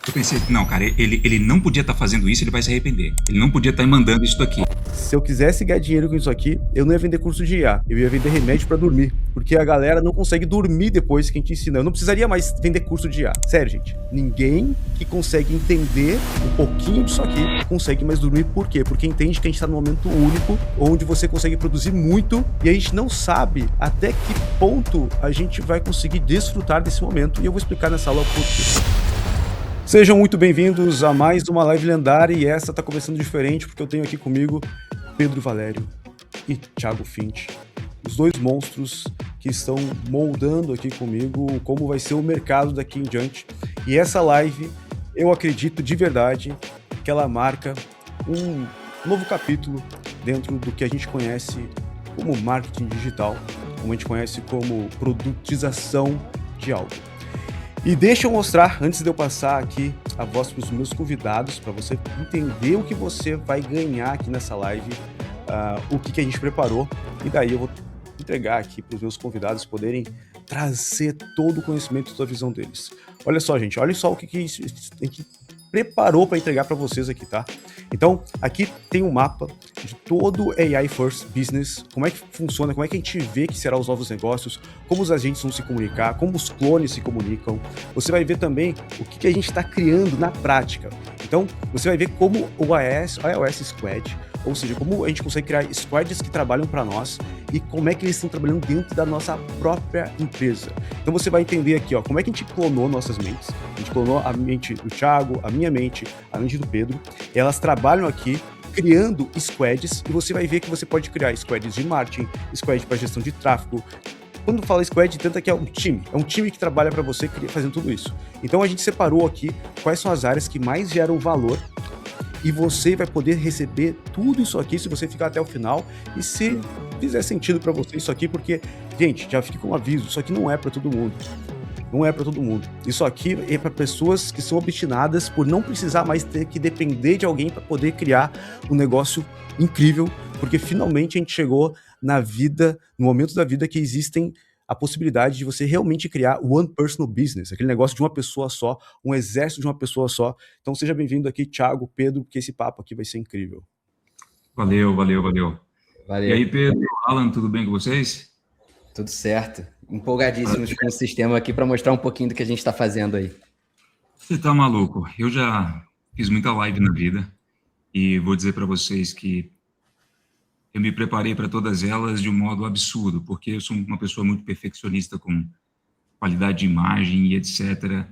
Eu pensei, não, cara, ele não podia estar fazendo isso, ele vai se arrepender. Ele não podia estar mandando isso aqui. Se eu quisesse ganhar dinheiro com isso aqui, eu não ia vender curso de IA, eu ia vender remédio pra dormir, porque a galera não consegue dormir depois que a gente ensina. Eu não precisaria mais vender curso de IA. Sério, gente, ninguém que consegue entender um pouquinho disso aqui consegue mais dormir. Por quê? Porque entende que a gente tá num momento único, onde você consegue produzir muito, e a gente não sabe até que ponto a gente vai conseguir desfrutar desse momento, e eu vou explicar nessa aula por quê. Sejam muito bem-vindos a mais uma live lendária, e essa tá começando diferente porque eu tenho aqui comigo Pedro Valério e Thiago Finch, os dois monstros que estão moldando aqui comigo como vai ser o mercado daqui em diante. E essa live, eu acredito de verdade que ela marca um novo capítulo dentro do que a gente conhece como marketing digital, como a gente conhece como produtização de algo. E deixa eu mostrar, antes de eu passar aqui a voz para os meus convidados, para você entender o que você vai ganhar aqui nessa live, o que a gente preparou, e daí eu vou entregar aqui para os meus convidados poderem trazer todo o conhecimento e toda a visão deles. Olha só, gente, olha só o que a gente preparou para entregar para vocês aqui, tá? Então, aqui tem um mapa de todo AI First Business, como é que funciona, como é que a gente vê que serão os novos negócios, como os agentes vão se comunicar, como os clones se comunicam. Você vai ver também o que a gente está criando na prática. Então, você vai ver como o iOS Squad, ou seja, como a gente consegue criar squads que trabalham para nós e como é que eles estão trabalhando dentro da nossa própria empresa. Então você vai entender aqui, ó, como é que a gente clonou nossas mentes. A gente clonou a mente do Thiago, a minha mente, a mente do Pedro. E elas trabalham aqui criando squads, e você vai ver que você pode criar squads de marketing, squad para gestão de tráfego. Quando fala squad, tenta que é um time que trabalha para você fazendo tudo isso. Então a gente separou aqui quais são as áreas que mais geram valor, e você vai poder receber tudo isso aqui se você ficar até o final e se fizer sentido para você isso aqui, porque, gente, já fica com um aviso, isso aqui não é para todo mundo. Não é para todo mundo. Isso aqui é para pessoas que são obstinadas por não precisar mais ter que depender de alguém para poder criar um negócio incrível, porque finalmente a gente chegou na vida, no momento da vida que existem a possibilidade de você realmente criar one personal business, aquele negócio de uma pessoa só, um exército de uma pessoa só. Então seja bem-vindo aqui, Thiago, Pedro, porque esse papo aqui vai ser incrível. Valeu. E aí, Pedro, Alan, tudo bem com vocês? Tudo certo. Empolgadíssimos com o sistema aqui para mostrar um pouquinho do que a gente está fazendo aí. Você tá maluco? Eu já fiz muita live na vida e vou dizer para vocês que eu me preparei para todas elas de um modo absurdo, porque eu sou uma pessoa muito perfeccionista com qualidade de imagem e etc.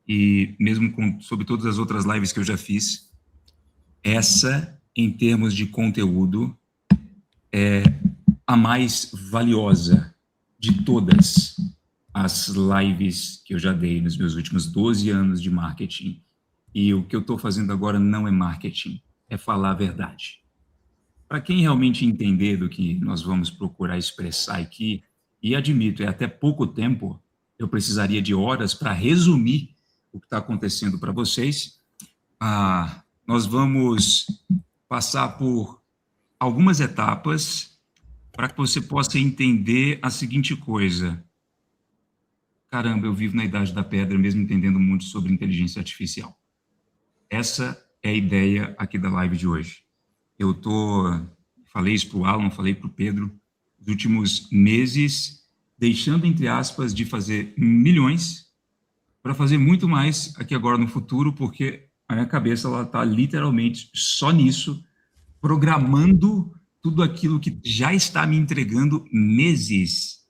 E mesmo sobre todas as outras lives que eu já fiz, essa, em termos de conteúdo, é a mais valiosa de todas as lives que eu já dei nos meus últimos 12 anos de marketing. E o que eu estou fazendo agora não é marketing, é falar a verdade. Para quem realmente entender do que nós vamos procurar expressar aqui, e admito, é até pouco tempo, eu precisaria de horas para resumir o que está acontecendo para vocês. Nós vamos passar por algumas etapas para que você possa entender a seguinte coisa. Caramba, eu vivo na idade da pedra, mesmo entendendo muito sobre inteligência artificial. Essa é a ideia aqui da live de hoje. Falei isso para o Alan, falei para o Pedro, nos últimos meses, deixando, entre aspas, de fazer milhões para fazer muito mais aqui agora no futuro, porque a minha cabeça está literalmente só nisso, programando tudo aquilo que já está me entregando meses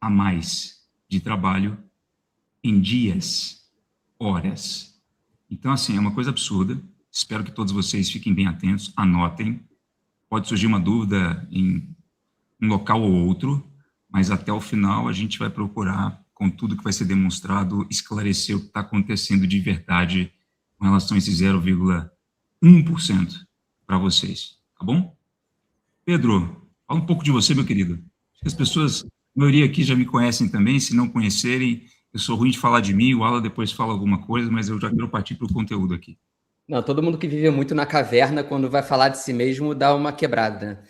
a mais de trabalho em dias, horas. Então, assim, é uma coisa absurda. Espero que todos vocês fiquem bem atentos, anotem. Pode surgir uma dúvida em um local ou outro, mas até o final a gente vai procurar, com tudo que vai ser demonstrado, esclarecer o que está acontecendo de verdade com relação a esse 0,1% para vocês, tá bom? Pedro, fala um pouco de você, meu querido. Acho que as pessoas, a maioria aqui já me conhecem também, se não conhecerem, eu sou ruim de falar de mim, o Alan depois fala alguma coisa, mas eu já quero partir para o conteúdo aqui. Não, todo mundo que vive muito na caverna, quando vai falar de si mesmo, dá uma quebrada,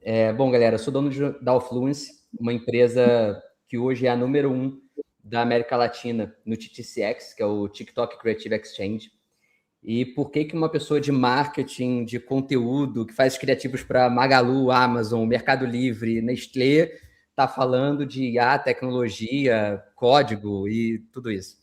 né? Bom, galera, eu sou dono da Allfluence, uma empresa que hoje é a número 1 da América Latina no TTCX, que é o TikTok Creative Exchange. E por que uma pessoa de marketing, de conteúdo, que faz criativos para Magalu, Amazon, Mercado Livre, Nestlé, está falando de IA, tecnologia, código e tudo isso?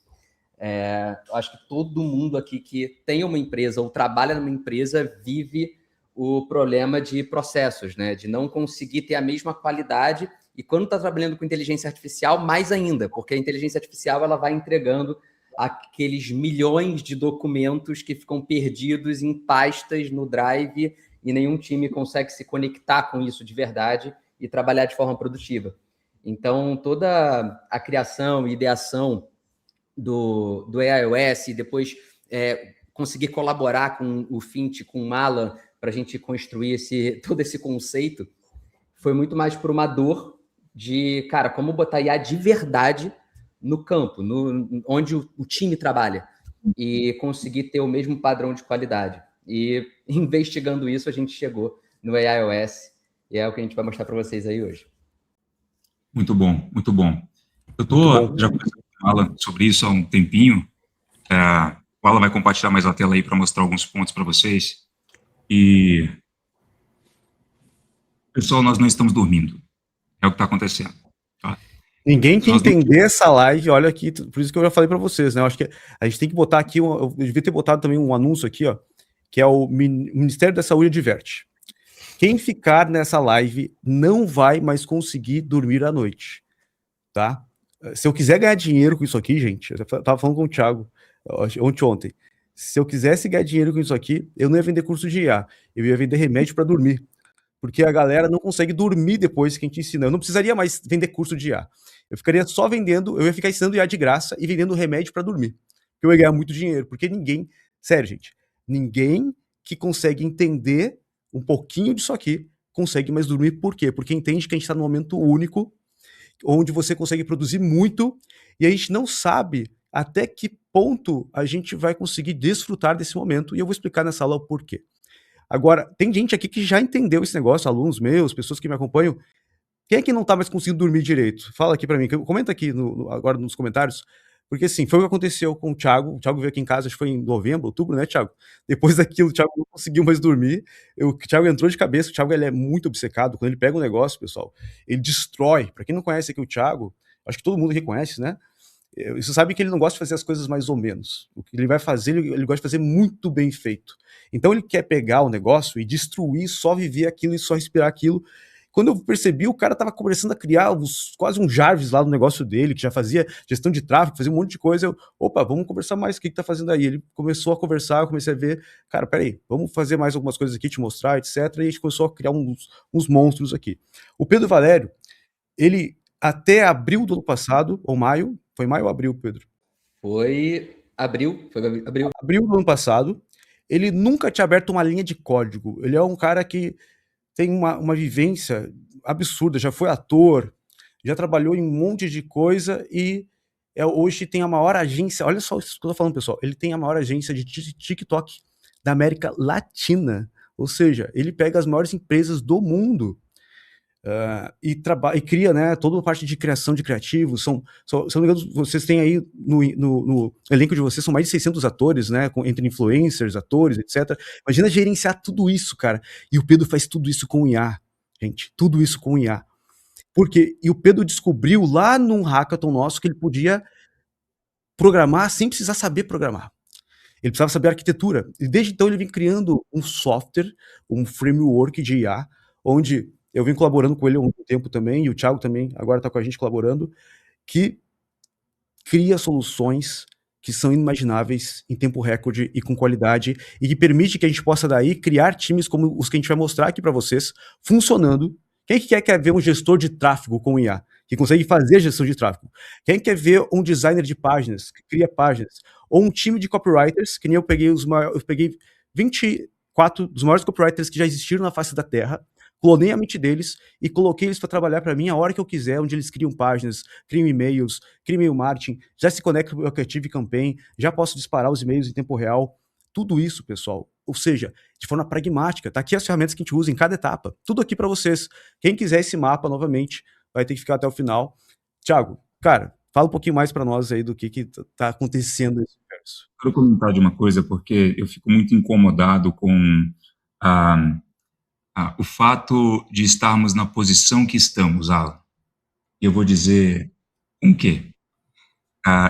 Acho que todo mundo aqui que tem uma empresa ou trabalha numa empresa vive o problema de processos, né? De não conseguir ter a mesma qualidade. E quando está trabalhando com inteligência artificial, mais ainda, porque a inteligência artificial ela vai entregando aqueles milhões de documentos que ficam perdidos em pastas no Drive e nenhum time consegue se conectar com isso de verdade e trabalhar de forma produtiva. Então, toda a criação e ideação do AIOS e depois conseguir colaborar com o Fint, com o Malan, para a gente construir todo esse conceito, foi muito mais por uma dor de, cara, como botar IA de verdade no campo, onde o time trabalha, e conseguir ter o mesmo padrão de qualidade. E investigando isso, a gente chegou no AIOS, e é o que a gente vai mostrar para vocês aí hoje. Muito bom, muito bom. Eu estou já conversando com o Alan sobre isso há um tempinho. O Alan vai compartilhar mais a tela aí para mostrar alguns pontos para vocês. E, pessoal, nós não estamos dormindo. É o que está acontecendo. Tá? Ninguém que entender essa live, olha aqui, por isso que eu já falei para vocês, né? Eu acho que a gente tem que botar aqui, eu devia ter botado também um anúncio aqui, ó, que é o Ministério da Saúde adverte. Quem ficar nessa live não vai mais conseguir dormir à noite, tá? Se eu quiser ganhar dinheiro com isso aqui, gente, eu tava falando com o Thiago ontem. Se eu quisesse ganhar dinheiro com isso aqui, eu não ia vender curso de IA, eu ia vender remédio para dormir. Porque a galera não consegue dormir depois que a gente ensina. Eu não precisaria mais vender curso de IA. Eu ficaria só vendendo, eu ia ficar ensinando IA de graça e vendendo remédio para dormir. Eu ia ganhar muito dinheiro, porque ninguém, sério, gente, ninguém que consegue entender um pouquinho disso aqui consegue mais dormir. Por quê? Porque entende que a gente está num momento único, onde você consegue produzir muito, e a gente não sabe até que ponto a gente vai conseguir desfrutar desse momento, e eu vou explicar nessa aula o porquê. Agora, tem gente aqui que já entendeu esse negócio, alunos meus, pessoas que me acompanham. Quem é que não tá mais conseguindo dormir direito? Fala aqui pra mim, comenta aqui agora nos comentários, porque assim, foi o que aconteceu com o Thiago veio aqui em casa, acho que foi em novembro, outubro, né, Thiago? Depois daquilo, o Thiago não conseguiu mais dormir, o Thiago entrou de cabeça, o Thiago ele é muito obcecado, quando ele pega um negócio, pessoal, ele destrói. Pra quem não conhece aqui o Thiago, acho que todo mundo reconhece, né? Você sabe que ele não gosta de fazer as coisas mais ou menos. O que ele vai fazer, ele gosta de fazer muito bem feito. Então ele quer pegar o negócio e destruir, só viver aquilo e só respirar aquilo. Quando eu percebi, o cara estava começando a criar quase um Jarvis lá no negócio dele, que já fazia gestão de tráfego, fazia um monte de coisa. Opa, vamos conversar mais, o que tá fazendo aí? Ele começou a conversar, eu comecei a ver, cara, peraí, vamos fazer mais algumas coisas aqui, te mostrar, etc. E a gente começou a criar uns monstros aqui. O Pedro Valério, ele até abril do ano passado, ou maio, foi maio ou abril, Pedro? Foi abril. Abril do ano passado, ele nunca tinha aberto uma linha de código. Ele é um cara que tem uma vivência absurda, já foi ator, já trabalhou em um monte de coisa e hoje tem a maior agência, olha só isso que eu tô falando, pessoal, ele tem a maior agência de TikTok da América Latina, ou seja, ele pega as maiores empresas do mundo e cria, né, toda a parte de criação de criativos. Se eu não me engano, vocês têm aí no elenco de vocês, são mais de 600 atores, né, entre influencers, atores, etc. Imagina gerenciar tudo isso, cara. E o Pedro faz tudo isso com IA, gente, tudo isso com IA. E o Pedro descobriu lá num hackathon nosso que ele podia programar sem precisar saber programar. Ele precisava saber arquitetura. E desde então ele vem criando um software, um framework de IA, onde eu venho colaborando com ele há um tempo também, e o Thiago também agora está com a gente colaborando, que cria soluções que são inimagináveis em tempo recorde e com qualidade, e que permite que a gente possa daí criar times como os que a gente vai mostrar aqui para vocês, funcionando. Quem que quer ver um gestor de tráfego com IA, que consegue fazer gestão de tráfego? Quem quer ver um designer de páginas, que cria páginas? Ou um time de copywriters, que nem eu peguei 24 dos maiores copywriters que já existiram na face da Terra, clonei a mente deles e coloquei eles para trabalhar para mim a hora que eu quiser, onde eles criam páginas, criam e-mails, criam e-mail marketing, já se conectam com o Creative Campaign, já posso disparar os e-mails em tempo real. Tudo isso, pessoal, ou seja, de forma pragmática. Tá aqui as ferramentas que a gente usa em cada etapa. Tudo aqui para vocês. Quem quiser esse mapa, novamente, vai ter que ficar até o final. Thiago, cara, Fala um pouquinho mais para nós aí do que tá acontecendo nesse universo. Quero comentar de uma coisa, porque eu fico muito incomodado com ah, o fato de estarmos na posição que estamos, Alan. E eu vou dizer com quê?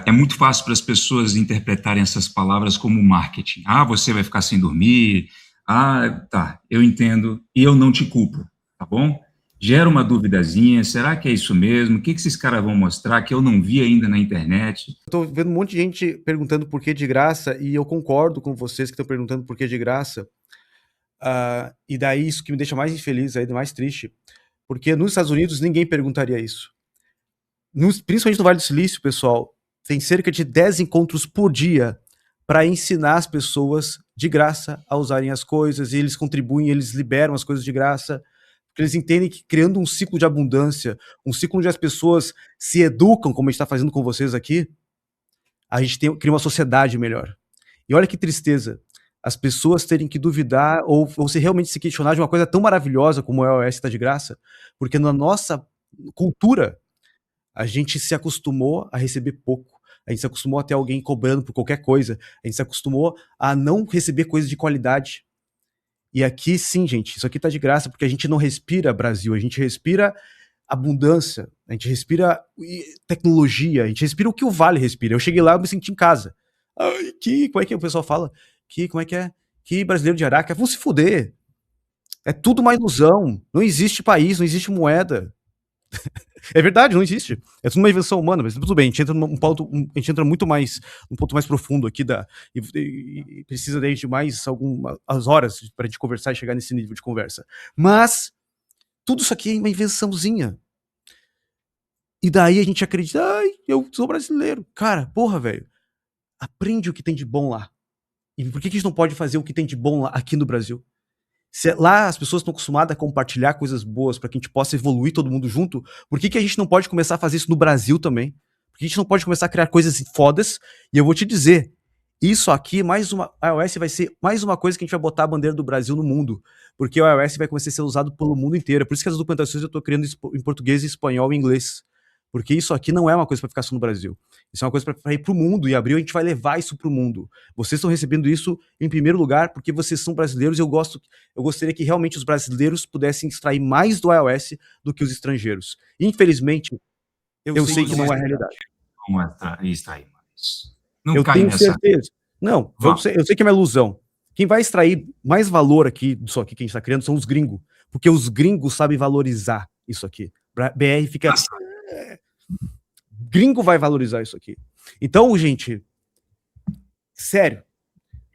É muito fácil para as pessoas interpretarem essas palavras como marketing. Você vai ficar sem dormir. Tá, eu entendo e eu não te culpo, tá bom? Gera uma duvidazinha, será que é isso mesmo? O que esses caras vão mostrar que eu não vi ainda na internet? Eu tô vendo um monte de gente perguntando por que de graça, e eu concordo com vocês que estão perguntando por que de graça. E daí isso que me deixa mais infeliz, ainda mais triste, porque nos Estados Unidos ninguém perguntaria isso. Principalmente no Vale do Silício, pessoal, tem cerca de 10 encontros por dia para ensinar as pessoas de graça a usarem as coisas, e eles contribuem, eles liberam as coisas de graça, porque eles entendem que criando um ciclo de abundância, um ciclo onde as pessoas se educam, como a gente está fazendo com vocês aqui, a gente cria uma sociedade melhor. E olha que tristeza, as pessoas terem que duvidar ou se realmente se questionar de uma coisa tão maravilhosa como o iOS está de graça, porque na nossa cultura, a gente se acostumou a receber pouco, a gente se acostumou a ter alguém cobrando por qualquer coisa, a gente se acostumou a não receber coisas de qualidade. E aqui sim, gente, isso aqui tá de graça porque a gente não respira Brasil, a gente respira abundância, a gente respira tecnologia, a gente respira o que o Vale respira. Eu cheguei lá e me senti em casa. Como é que o pessoal fala? Como é que é? Que brasileiro de Araca, vão se fuder. É tudo uma ilusão, não existe país, não existe moeda. É verdade, não existe. É tudo uma invenção humana, mas tudo bem, a gente entra a gente entra muito mais um ponto mais profundo aqui e precisa de mais algumas horas para a gente conversar e chegar nesse nível de conversa. Mas tudo isso aqui é uma invençãozinha. E daí a gente acredita, eu sou brasileiro. Cara, porra, velho. Aprende o que tem de bom lá. E por que a gente não pode fazer o que tem de bom lá aqui no Brasil? Se lá as pessoas estão acostumadas a compartilhar coisas boas para que a gente possa evoluir todo mundo junto, por que a gente não pode começar a fazer isso no Brasil também? Por que a gente não pode começar a criar coisas fodas? E eu vou te dizer, isso aqui, a iOS vai ser mais uma coisa que a gente vai botar a bandeira do Brasil no mundo, porque o iOS vai começar a ser usado pelo mundo inteiro. Por isso que as documentações eu estou criando em português, espanhol e inglês. Porque isso aqui não é uma coisa para ficar só no Brasil. Isso é uma coisa para ir para o mundo, e abril a gente vai levar isso para o mundo. Vocês estão recebendo isso em primeiro lugar porque vocês são brasileiros, e eu gostaria que realmente os brasileiros pudessem extrair mais do iOS do que os estrangeiros. Infelizmente, eu sei que não é a realidade. Não extrair mais. Não eu cai tenho nessa... certeza. Não, eu sei que é uma ilusão. Quem vai extrair mais valor aqui disso aqui que a gente está criando são os gringos, porque os gringos sabem valorizar isso aqui. BR fica... Gringo vai valorizar isso aqui. Então, gente, sério,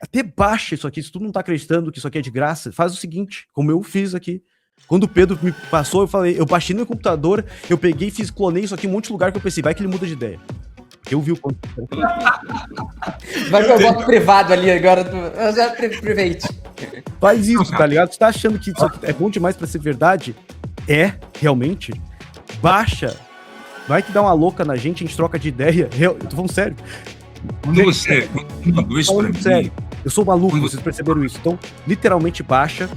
até baixa isso aqui. Se tu não tá acreditando que isso aqui é de graça, faz o seguinte, como eu fiz aqui. Quando o Pedro me passou, eu baixei no meu computador, eu peguei e clonei isso aqui em um monte de lugar que eu pensei, vai que ele muda de ideia. Eu vi o ponto. Vai que eu boto privado ali agora, já private. Faz isso, tá ligado? Você tá achando que isso aqui é bom demais pra ser verdade? É, realmente. Baixa. Vai que dá uma louca na gente, a gente troca de ideia. Eu tô falando sério. Quando você mandou isso pra mim... Sério, eu sou maluco, vocês perceberam isso. Então, literalmente baixa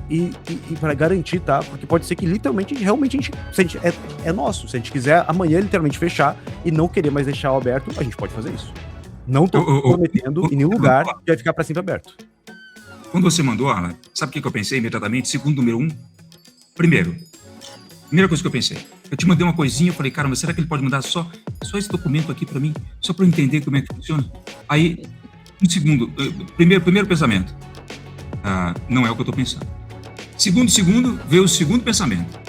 e pra garantir, tá? Porque pode ser que literalmente, realmente, se a gente é nosso. Se a gente quiser amanhã literalmente fechar e não querer mais deixar aberto, a gente pode fazer isso. Não tô prometendo em nenhum lugar que vai ficar pra sempre aberto. Quando você mandou, Alan, sabe o que eu pensei imediatamente? Segundo número 1. Primeira coisa que eu pensei. Eu te mandei uma coisinha, eu falei, caramba, será que ele pode mandar só esse documento aqui pra mim? Só pra eu entender como é que funciona? Aí, primeiro pensamento. Não é o que eu tô pensando. Segundo, veio o segundo pensamento.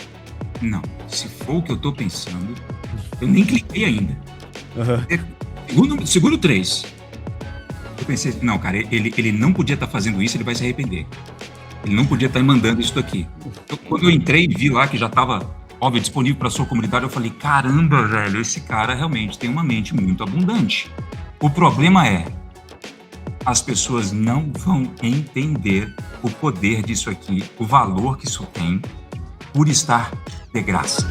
Não, se for o que eu tô pensando, eu nem cliquei ainda. Segundo 3. Eu pensei, não, cara, ele não podia estar fazendo isso, ele vai se arrepender. Ele não podia estar mandando isso daqui. Quando eu entrei e vi lá que já estava, óbvio, disponível para a sua comunidade, eu falei, caramba, velho, esse cara realmente tem uma mente muito abundante. O problema é, as pessoas não vão entender o poder disso aqui, o valor que isso tem, por estar de graça.